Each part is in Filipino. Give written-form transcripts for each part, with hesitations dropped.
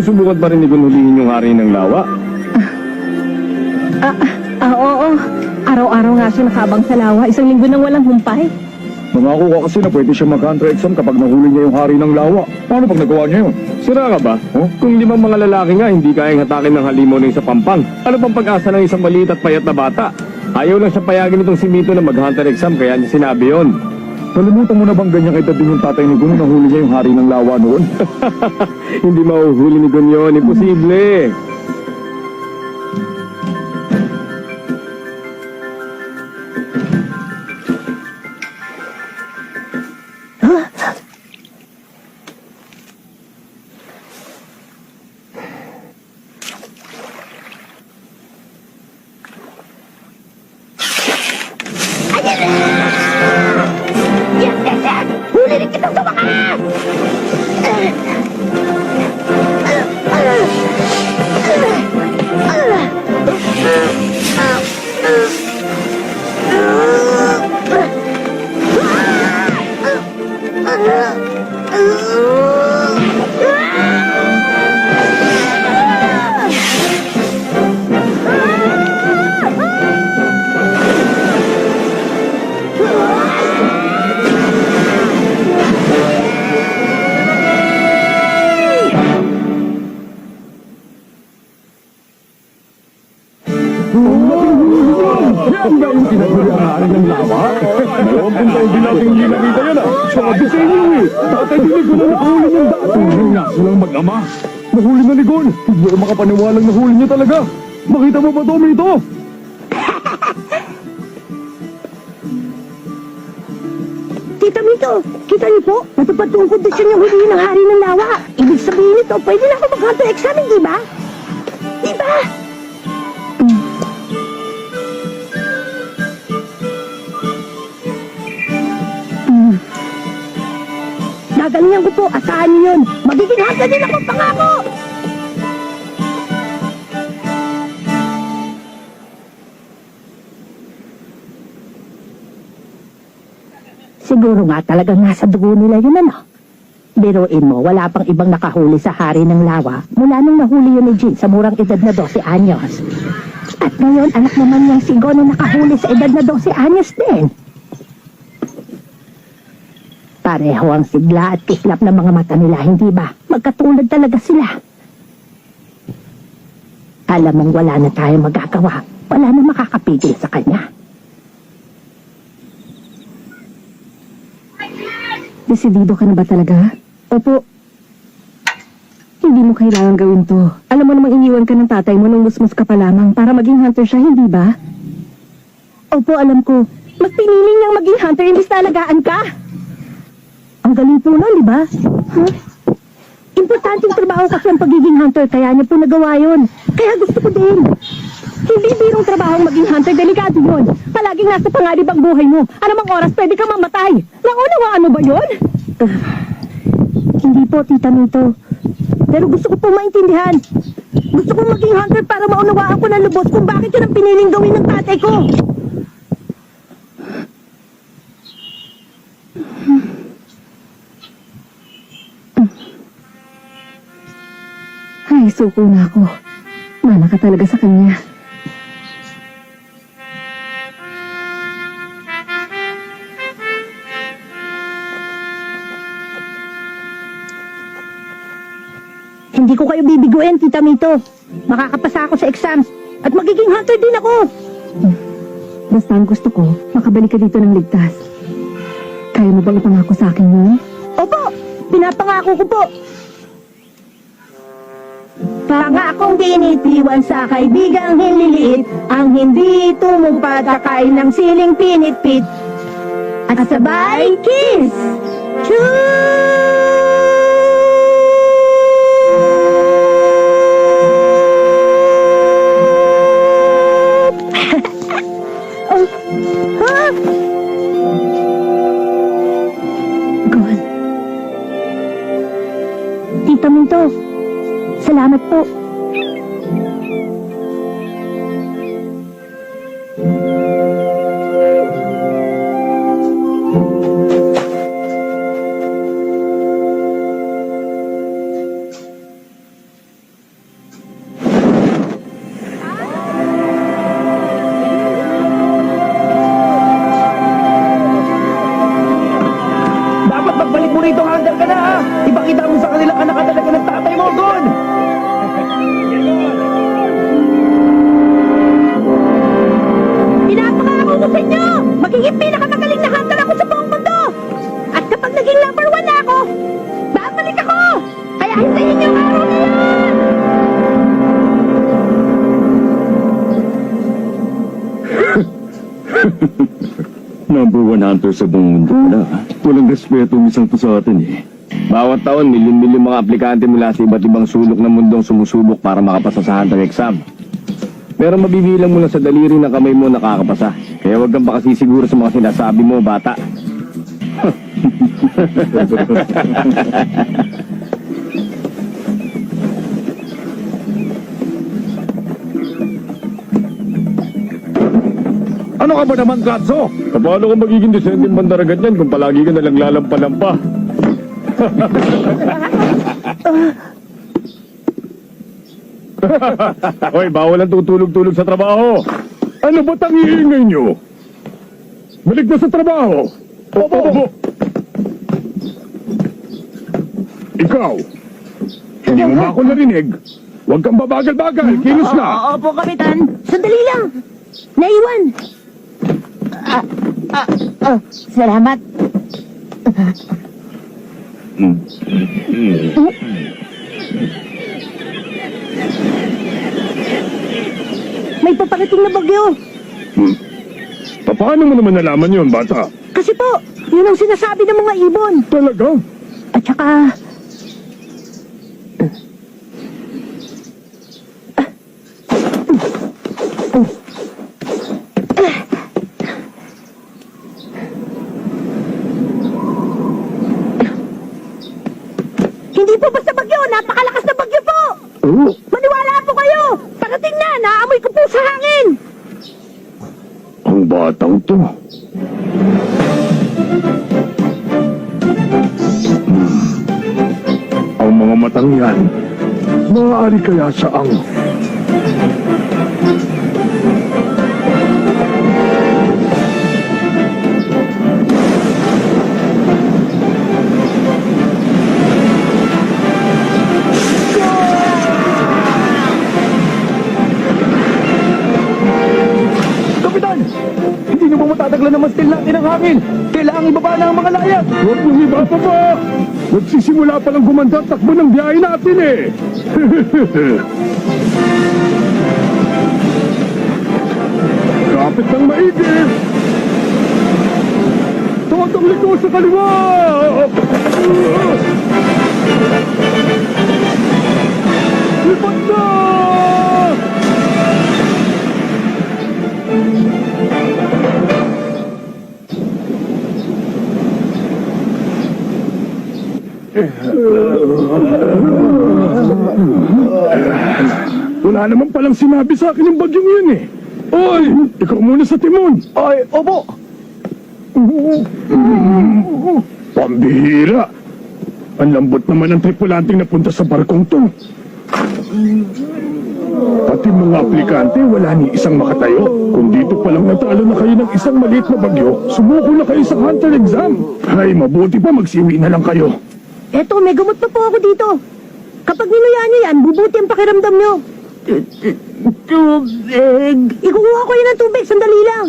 Sinusubukan pa rin ni Gun hulihin yung hari ng lawa. Oo. Araw-araw nga siya nakabang sa lawa. Isang linggo nang walang humpay. Nangako ka kasi na pwede siya mag-counter exam kapag nahuli niya yung hari ng lawa. Paano pag nagawa niya yun? Sira ka ba? Oh? Kung 5 mga lalaki nga hindi kayang hatakin ng halimaw ng isang pampang, ano pang pag-asa ng isang maliit at payat na bata? Ayaw lang siya payagin itong si Mito na mag-hunter exam kaya niya sinabi yon. Kalimutan mo na bang ganyang edad din yung tatay ni Gun na nahuli niya yung hari ng lawa noon? Hindi mahuhuli ni Gun yun. Imposible. Huli rin kitang tumakas! Yan ba yung tinaguli ang hari ng lawa? Dalawang puntaw din natin hindi nakita yan ah. Sabi sa inyo eh. Tatay din ni Gun na nahuli niyang dati. Nga silang mag-ama. Nahuli na ni Gun. Hindi ko makapaniwalang nahuli niya talaga. Makita mo ba ito, Mito? Tita Mito, kita niyo po, natupad po ang kondisyon niyang hulihin ng hari ng lawa. Ibig sabihin nito, pwede na ako mag-hunter exam, di ba? Di ba? Gagalingan ko po, asahan niyo yun. Magiging hunter din ako, pangako! Siguro nga talagang nasa dugo nila yun, ano? Biruin mo, wala pang ibang nakahuli sa hari ng lawa mula nung nahuli yun ni Jean sa murang edad na 12 anyos. At ngayon, anak naman niyang si Gon na nakahuli sa edad na 12 anyos din. Pareho ang sigla at kislap ng mga mata nila, hindi ba? Magkatulad talaga sila. Alam mong wala na tayong magagawa. Wala na makakapigil sa kanya. Desidido ka na ba talaga? Opo. Hindi mo kailangan gawin to. Alam mo namang iniwan ka ng tatay mo nung musmus ka pa lamang para maging hunter siya, hindi ba? Opo, alam ko. Mas pinili niyang maging hunter imbis na alagaan ka. Ang galing po nun, di ba? Huh? Importanteng trabaho kasi ang pagiging hunter, kaya niya po nagawa yun. Kaya gusto ko din. Hindi birong trabaho maging hunter, delikado yun. Palaging nasa pangarib ang buhay mo. Anumang oras pwede kang mamatay. Naunawaan mo ba yun? Hindi po, Tita Mito. Pero gusto ko po maintindihan. Gusto ko maging hunter para maunawaan ko ng lubos kung bakit yun ang piniling gawin ng tatay ko. Ay, suko na ako. Mana ka talaga sa kanya. Hindi ko kayo bibiguin, Tita Mito. Makakapasa ako sa exams. At magiging hunter din ako. Basta ang gusto ko, makabalik ka dito ng ligtas. Kaya mo bang ipangako sa akin yun? Opo! Pinapangako ko po! Pangakong dinitiwan sa kaibigang hinliliit, ang hindi tumupad kakain ng siling pinitpit. At sabay, kiss! Gon. Tita Minto, salamat po. pinakamagaling na hunter ako sa buong mundo! At kapag naging number 1 na ako, babalik ako! Kaya hintayin niyo ang araw na yan! Number 1 hunter sa buong mundo pala. Walang respeto minsan to sa atin eh. Bawat taon, milyon-milyon mga aplikante mula sa iba't ibang sulok ng mundong sumusubok para makapasa sa hunter exam. Pero mabibilang mo lang sa daliri ng kamay mo nakakapasa. Kaya huwag kang makasisiguro sa mga sinasabi mo, bata. Ano ka ba naman, Katso? Paano ka magiging descending bandaragat yan kung palagi ka nalang lalampa-lampa? Hoy, bawal ang tutulog-tulog sa trabaho. Ano ba tang iingay nyo? Balik na sa trabaho. Opo. Ikaw, hindi mo ba ako narinig? Huwag kang babagal-bagal. Kilos na. Opo, Kapitan. Sandali lang. Naiwan. Salamat. May paparating na bagyo. Paano mo naman nalaman yun, bata? Kasi po, yun ang sinasabi ng mga ibon. Talaga? At saka... Hindi po basta bagyo, napakalakas na bagyo po! Oo. Maniwala po kayo! Parating na, naamoy ko po sa hangin! Ang batang to. Ang mga matang yan, maaari kaya saang... Kapitan! Hindi niyo ba matataglan ng mastil natin ang hangin? Kailangan ibaba na ang mga layag! Huwag mong ibababa! Nagsisimula pa lang gumanda at takbo ng biyahe natin eh! Kapit ng maigi! Totong liko sa kaliwa! Lipat na! Wala naman palang sinabi sa akin ng bagyong yun eh. Oy! Ikaw muna sa timon. Ay, opo! Pambihira! Ang lambot naman ng tripulanting napunta sa barkong to. Pati mga aplikante, wala ni isang makatayo. Kung dito palang natalo na kayo ng isang maliit na bagyo, sumuko na kayo sa hunter exam. Ay, mabuti pa magsiwi na lang kayo. Eto, may gamot pa po ako dito. Kapag niluya niyo yan, bubuti ang pakiramdam niyo. Tubig. Ikukuha ko yun ng tubig, sandali lang.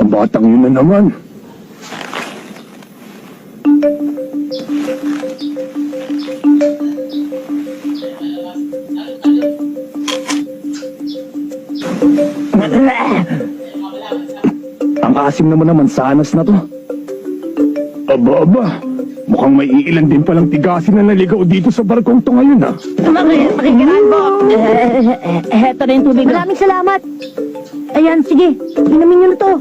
Ang batang yun na naman. Ang asim naman sanas na to. Aba. Mukhang may iilan din palang tigasin na naligaw dito sa barkong to ngayon ha. Makikiraan po. Eto na yung tubig. Maraming salamat. Ayan, sige. Inumin niyo na to.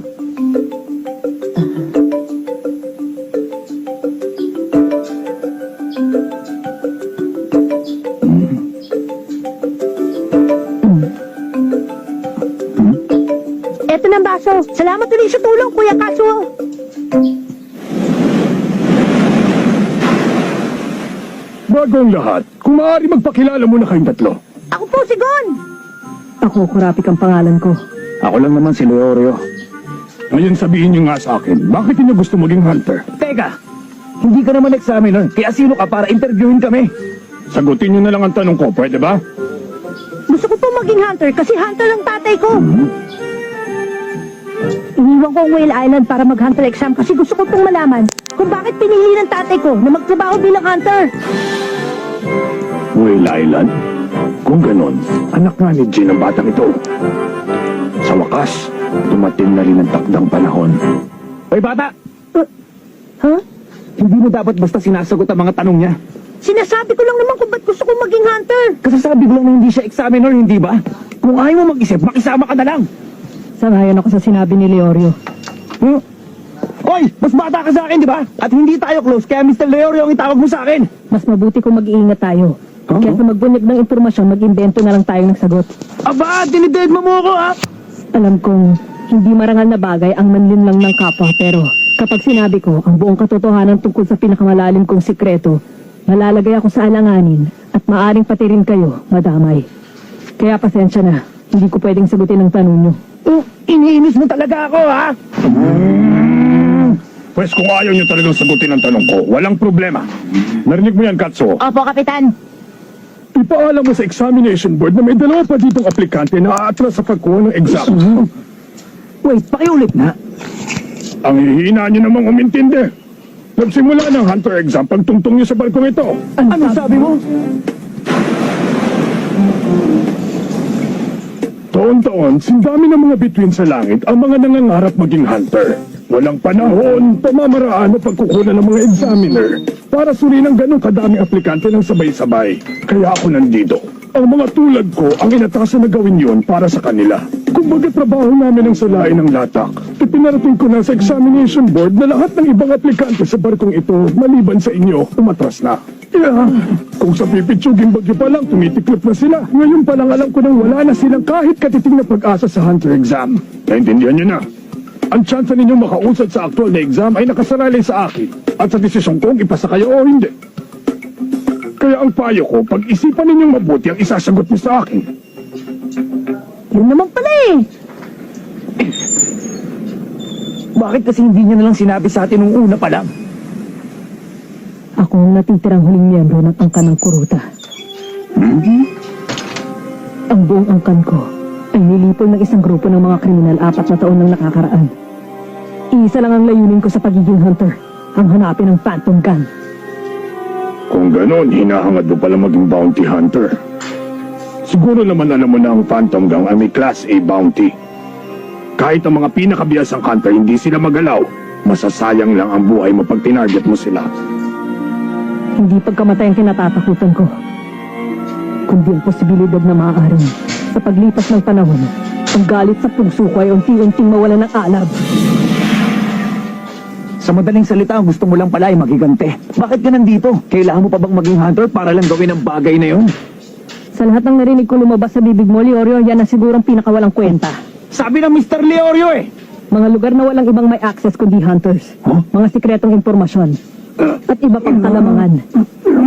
Eto na ang baso. Salamat ulit sa tulong, Kuya Katsuo. Bago ang lahat, kung maaari magpakilala muna kayong tatlo. Ako po si Gon. Ako, Kurapik ang pangalan ko. Ako lang naman si Leorio. Ngayon sabihin niyo nga sa akin, bakit niyo gusto maging hunter? Teka! Hindi ka naman examiner, kaya sino ka para interviewin kami? Sagutin niyo na lang ang tanong ko, pwede ba? Gusto ko po maging hunter kasi hunter ang tatay ko. Iniwan ko ang Whale Island para mag-hunter exam kasi gusto ko pong malaman kung bakit pinili ng tatay ko na magtrabaho bilang hunter. Whale Island? Kung ganon, anak nga ni Jean ang batang ito. Sa wakas, dumating na rin ang takdang panahon. Hoy bata! Ha? Hindi mo dapat basta sinasagot ang mga tanong niya. Sinasabi ko lang naman kung ba't gusto kong maging hunter. Kasi sabi ko lang na hindi siya examiner, hindi ba? Kung ayaw mo mag-isip, makisama ka na lang. Sangayon ako sa sinabi ni Leorio. Hmm? Hoy! Mas bata ka sa akin, di ba? At hindi tayo close, kaya Mr. Leorio ang itawag mo sa akin. Mas mabuti kung mag-iingat tayo. Huh? Kaya sa magbunyag ng impormasyon, mag-imbento na lang tayo ng sagot. Aba, dinided mo ako, ha? Alam kong hindi marangal na bagay ang manlinlang ng kapwa, pero kapag sinabi ko ang buong katotohanan tungkol sa pinakamalalim kong sikreto, malalagay ako sa alanganin at maaring pati rin kayo madamay. Kaya pasensya na, hindi ko pwedeng sagutin ang tanong nyo. Iniinis mo talaga ako, ha? Pwes kung ayaw niyo talagang sagutin ang tanong ko, walang problema. Narinig mo yan, Katso? Opo, Kapitan. Ipaalam mo sa examination board na may dalawa pa ditong aplikante na aatras sa pagkuha ng exam. Wait, pakiulit na. Ang hihina niyo namang umintindi. Nagsimula ng hunter exam pagtungtong niyo sa balkong ito. Ano sabi mo? Taon-taon, sindami ng mga bituin sa langit ang mga nangangarap maging hunter. Walang panahon, pamamaraan o pagkukunan ng mga examiner para suriin ang ganong kadaming aplikante ng sabay-sabay. Kaya ako nandito. Ang mga tulad ko ang inatasan na gawin yon para sa kanila. Kumbaga trabaho namin ang salain ng latak. Ipinarating ko na sa examination board na lahat ng ibang aplikante sa barkong ito, maliban sa inyo, umatras na. Yeah. Kung sa pipitsuging bagyo pa lang, tumitiklop na sila. Ngayon pa lang alam ko nang wala na silang kahit katiting na pag-asa sa hunter exam. Naintindihan niyo na? Ang tsansa ninyong makausad sa actual na exam ay nakasalalay sa akin at sa desisyon kong ipasa kayo o hindi. Kaya ang payo ko, pag-isipan ninyong mabuti ang isasagot niyo sa akin. Yun naman pala eh. Bakit kasi hindi niya nalang sinabi sa atin nung una pa lang? Ako ang natitirang huling miyembro ng angkan ng kuruta. Ang buong angkan ko ay nilipol ng isang grupo ng mga kriminal 4 na taon nang nakakaraan. Isa lang ang layunin ko sa pagiging hunter, ang hanapin ng Phantom Gun. Kung ganon, hinahangad mo pala maging bounty hunter. Siguro naman alam mo na ang Phantom Gang ay may Class A bounty. Kahit ang mga pinakabiyasang hunter hindi sila magalaw, masasayang lang ang buhay mo pag tinarget mo sila. Hindi pagkamatay ang kinatatakutan ko, kundi ang posibilidad na maaaring sa paglipas ng panahon, ang galit sa puso ko ay unti-unting mawala ng alab. Sa madaling salita, gusto mo lang pala ay magigante. Bakit ka nandito? Kailangan mo pa bang maging hunter para lang gawin ang bagay na yun? Sa lahat ng narinig ko lumabas sa bibig mo, Leorio, yan ang sigurong pinakawalang kwenta. Sabi ng Mr. Leorio eh! Mga lugar na walang ibang may access kundi hunters. Huh? Mga sikretong impormasyon. At iba pang kalamangan.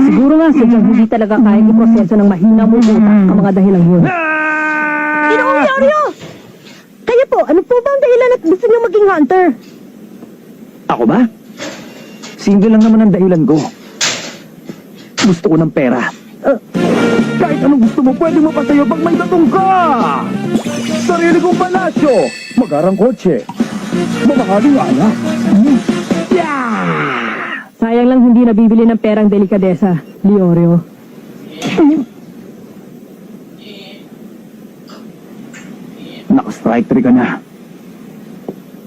Siguro nga sadyang hindi talaga kaya iproseso ng mahina mong utak ang mga dahilang yun. Ginoong Leorio! Kaya po, ano po ba ang dahilan at gusto niyo maging hunter? Ako ba? Single lang naman ang dahilan ko. Gusto ko ng pera. Kahit anong gusto mo, pwede mo pa sa'yo pag may datong ka! Sarili kong palasyo! Magarang kotse! Mamahaling anak! Yeah! Sayang lang hindi nabibili ng perang delikadesa, Leorio. Naka-strike 3 ka na.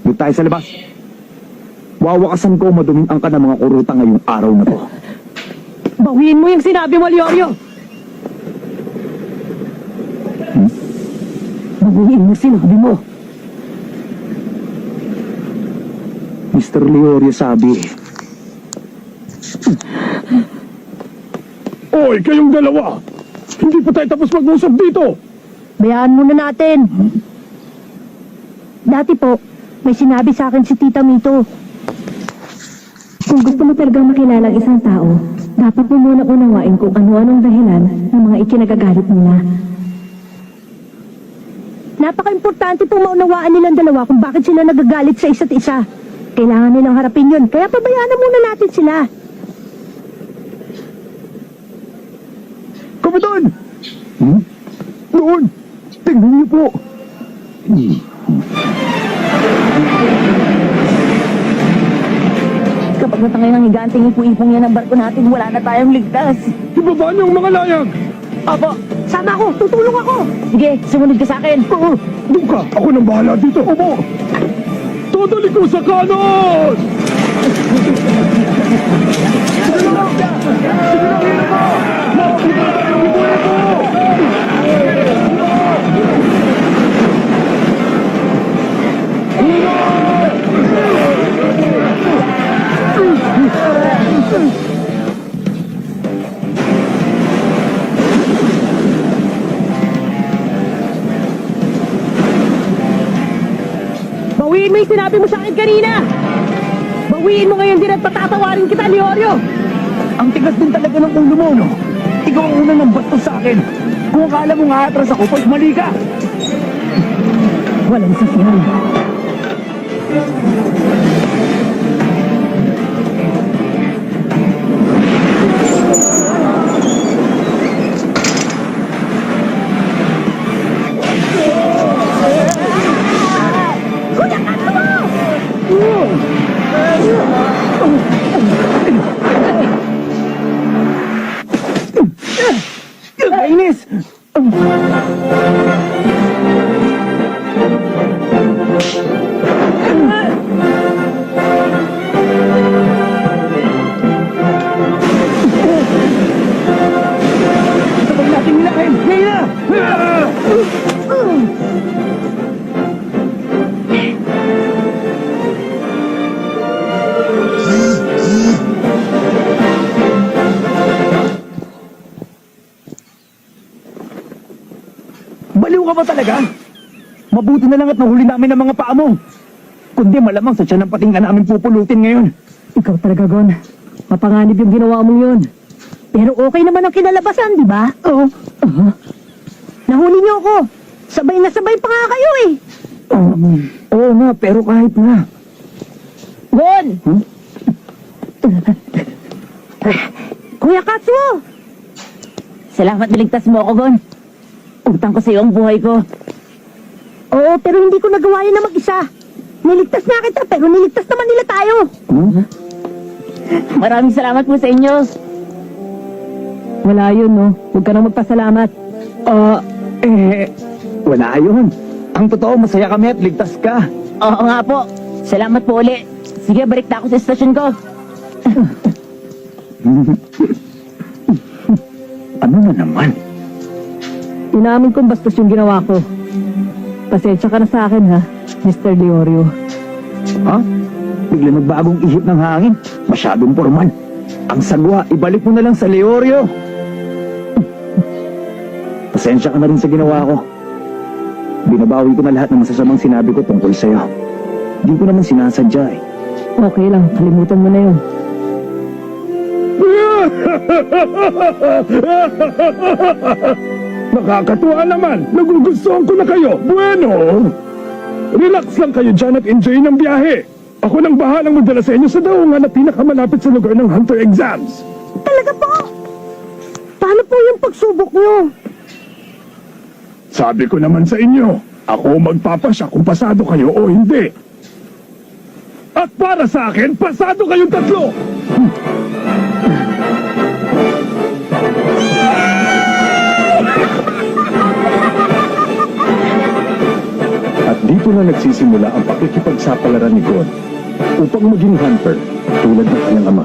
Doon tayo sa labas. Wawakasan ko maduming ang ka ng mga kuruta ngayong araw na to. Bawiin mo yung sinabi mo, Leorio! Bawiin mo sinabi mo. Mr. Leorio sabi, Oy, kayong dalawa! Hindi pa tayo tapos mag-usap dito! Bayaan muna natin. Dati po, may sinabi sa akin si Tita Mito. Kung gusto mo talagang makilala ang isang tao, dapat mo muna unawain kung ano-anong dahilan ng mga ikinagagalit nila. Napaka-importante pong maunawaan nilang dalawa kung bakit sila nagagalit sa isa't isa. Kailangan nilang harapin yun, kaya pabayaan na muna natin sila. Kapitan! Doon! Tingnan niyo po! Kapag natangay ng higanting ipu-ipong yan ang barko natin, wala na tayong ligtas. Ibaba niyo ang mga layag! Opo, sama ako, tutulong ako. Sige, sumunod ka sa akin. Oo, doon ka! Ako nang bahala dito! Opo! Totally ko sa kanon! Sige lang! Sige lang, hila mo! Makakita na tayo ng ibu-ibo! Bawiin mo yung sinabi mo sa akin kanina! Bawiin mo ngayon din at patatawarin kita, Leorio! Ang tigas din talaga ng ulo mo, no? Ikaw ang unang ng bastos sa akin. Kung akala mo nga atras ako, pag mali ka. Walang sasyan. Kainis! Sabag natin nilakain! Ngayon na! Baliw ka ba talaga? Mabuti na lang at nahuli namin ang mga paa mo. Kundi malamang sa tiyan ng pating ka namin pupulutin ngayon. Ikaw talaga, Gon. Mapanganib yung ginawa mong yun. Pero okay naman ang kinalabasan, di ba? Oo. Nahuli niyo ako. Sabay na sabay pa nga kayo eh. Oo nga, pero kahit na. Gon! Kuya Katsuo! Salamat niligtas mo ako, Gon. Utang ko sa iyo ang buhay ko. Oo, pero hindi ko nagawa yun na mag-isa. Niligtas na kita, pero niligtas naman nila tayo. Maraming salamat po sa inyo. Wala yun, no? Huwag ka nang magpasalamat. Wala yun. Ang totoo, masaya kami at ligtas ka. Oo nga po. Salamat po uli. Sige, balik na ako sa estasyon ko. Ano na naman? Inamin kong bastos yung ginawa ko. Pasensya ka na sa akin, ha, Mr. Leorio. Ha? Bigla nagbagong ihip ng hangin. Masyadong formal. Ang sagwa, ibalik mo na lang sa Leorio. Pasensya ka na rin sa ginawa ko. Binabawi ko na lahat ng masasamang sinabi ko tungkol sa'yo. Di ko naman sinasadya eh. Okay lang, kalimutan mo na yun. Nakakatuwa naman! Nagugustuhan ko na kayo! Bueno! Relax lang kayo dyan at enjoy ng biyahe! Ako nang bahalang magdala sa inyo sa daungan na pinakamalapit sa lugar ng Hunter Exams! Talaga po? Paano po yung pagsubok niyo? Sabi ko naman sa inyo, ako magpapasya kung pasado kayo o hindi. At para sa akin, pasado kayong tatlo! At dito na nagsisimula ang pakikipagsapalaran ni God upang maging hunter tulad ng kanyang ama.